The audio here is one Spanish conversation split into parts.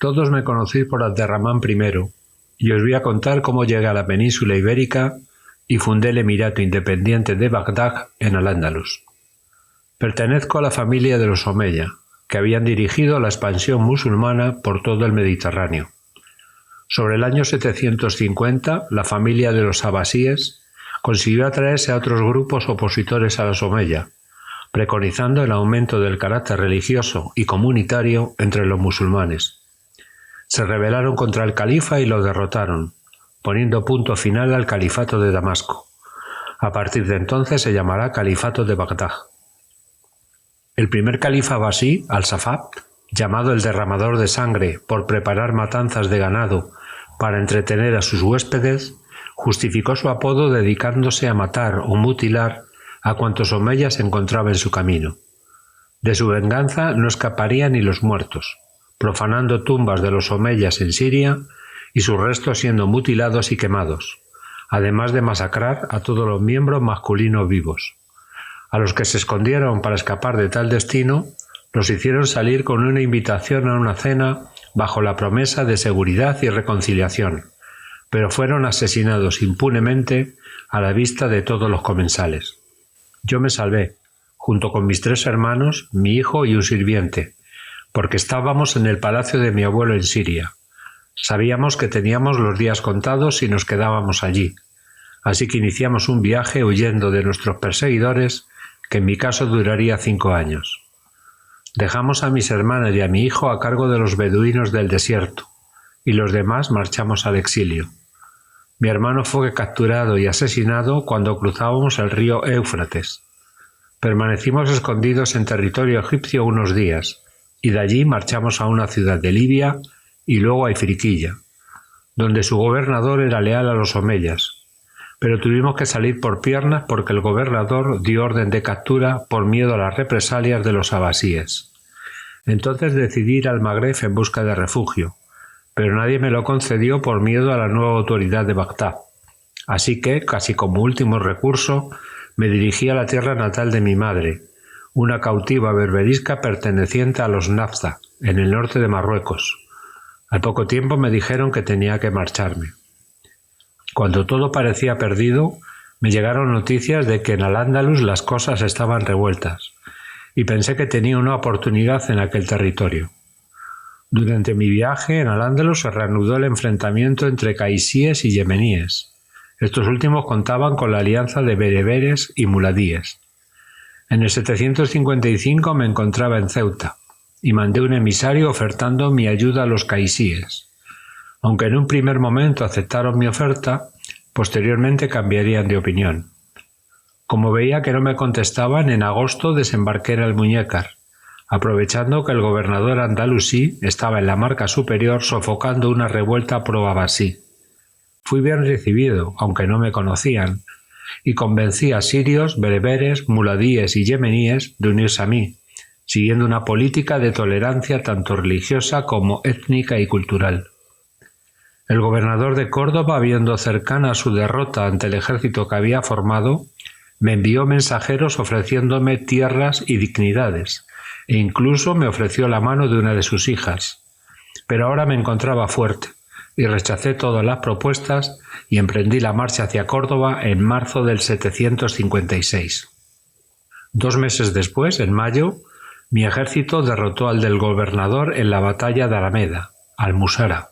Todos me conocéis por Abderramán I, y os voy a contar cómo llegué a la península ibérica y fundé el Emirato Independiente de Bagdad en Al-Ándalus. Pertenezco a la familia de los Omeya, que habían dirigido la expansión musulmana por todo el Mediterráneo. Sobre el año 750, la familia de los abasíes consiguió atraerse a otros grupos opositores a los Omeya, preconizando el aumento del carácter religioso y comunitario entre los musulmanes. Se rebelaron contra el califa y lo derrotaron, poniendo punto final al califato de Damasco. A partir de entonces se llamará Califato de Bagdad. El primer califa abasí, Al-Safad, llamado el derramador de sangre por preparar matanzas de ganado para entretener a sus huéspedes, justificó su apodo dedicándose a matar o mutilar a cuantos omeyas encontraba en su camino. De su venganza no escaparían ni los muertos, profanando tumbas de los omeyas en Siria y sus restos siendo mutilados y quemados, además de masacrar a todos los miembros masculinos vivos. A los que se escondieron para escapar de tal destino, los hicieron salir con una invitación a una cena bajo la promesa de seguridad y reconciliación, pero fueron asesinados impunemente a la vista de todos los comensales. Yo me salvé, junto con mis 3 hermanos, mi hijo y un sirviente, porque estábamos en el palacio de mi abuelo en Siria. Sabíamos que teníamos los días contados si nos quedábamos allí, así que iniciamos un viaje huyendo de nuestros perseguidores, que en mi caso duraría 5 años. Dejamos a mis hermanas y a mi hijo a cargo de los beduinos del desierto, y los demás marchamos al exilio. Mi hermano fue capturado y asesinado cuando cruzábamos el río Éufrates. Permanecimos escondidos en territorio egipcio unos días, y de allí marchamos a una ciudad de Libia y luego a Ifriquilla, donde su gobernador era leal a los omeyas, pero tuvimos que salir por piernas porque el gobernador dio orden de captura por miedo a las represalias de los abasíes. Entonces decidí ir al Magreb en busca de refugio, pero nadie me lo concedió por miedo a la nueva autoridad de Bagdad. Así que, casi como último recurso, me dirigí a la tierra natal de mi madre, una cautiva berberisca perteneciente a los Nafza, en el norte de Marruecos. Al poco tiempo me dijeron que tenía que marcharme. Cuando todo parecía perdido, me llegaron noticias de que en Al-Ándalus las cosas estaban revueltas, y pensé que tenía una oportunidad en aquel territorio. Durante mi viaje en Al-Ándalus se reanudó el enfrentamiento entre caisíes y yemeníes. Estos últimos contaban con la alianza de bereberes y muladíes. En el 755 me encontraba en Ceuta, y mandé un emisario ofertando mi ayuda a los caisíes. Aunque en un primer momento aceptaron mi oferta, posteriormente cambiarían de opinión. Como veía que no me contestaban, en agosto desembarqué en Almuñécar, aprovechando que el gobernador andalusí estaba en la marca superior sofocando una revuelta pro-abasí. Fui bien recibido, aunque no me conocían, y convencí a sirios, bereberes, muladíes y yemeníes de unirse a mí, siguiendo una política de tolerancia tanto religiosa como étnica y cultural. El gobernador de Córdoba, viendo cercana su derrota ante el ejército que había formado, me envió mensajeros ofreciéndome tierras y dignidades, e incluso me ofreció la mano de una de sus hijas. Pero ahora me encontraba fuerte, y rechacé todas las propuestas y emprendí la marcha hacia Córdoba en marzo del 756. 2 meses después, en mayo, mi ejército derrotó al del gobernador en la batalla de Alameda, Almusara.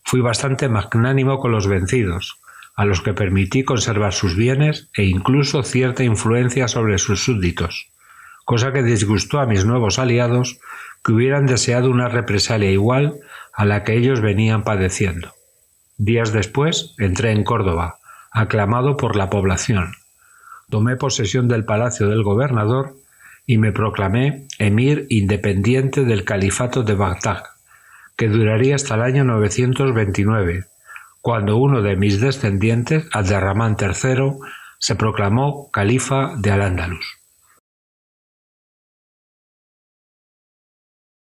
Fui bastante magnánimo con los vencidos, a los que permití conservar sus bienes e incluso cierta influencia sobre sus súbditos, cosa que disgustó a mis nuevos aliados, que hubieran deseado una represalia igual a la que ellos venían padeciendo. Días después entré en Córdoba, aclamado por la población. Tomé posesión del palacio del gobernador y me proclamé emir independiente del califato de Bagdad, que duraría hasta el año 929, cuando uno de mis descendientes, Abderramán III, se proclamó califa de Al-Ándalus.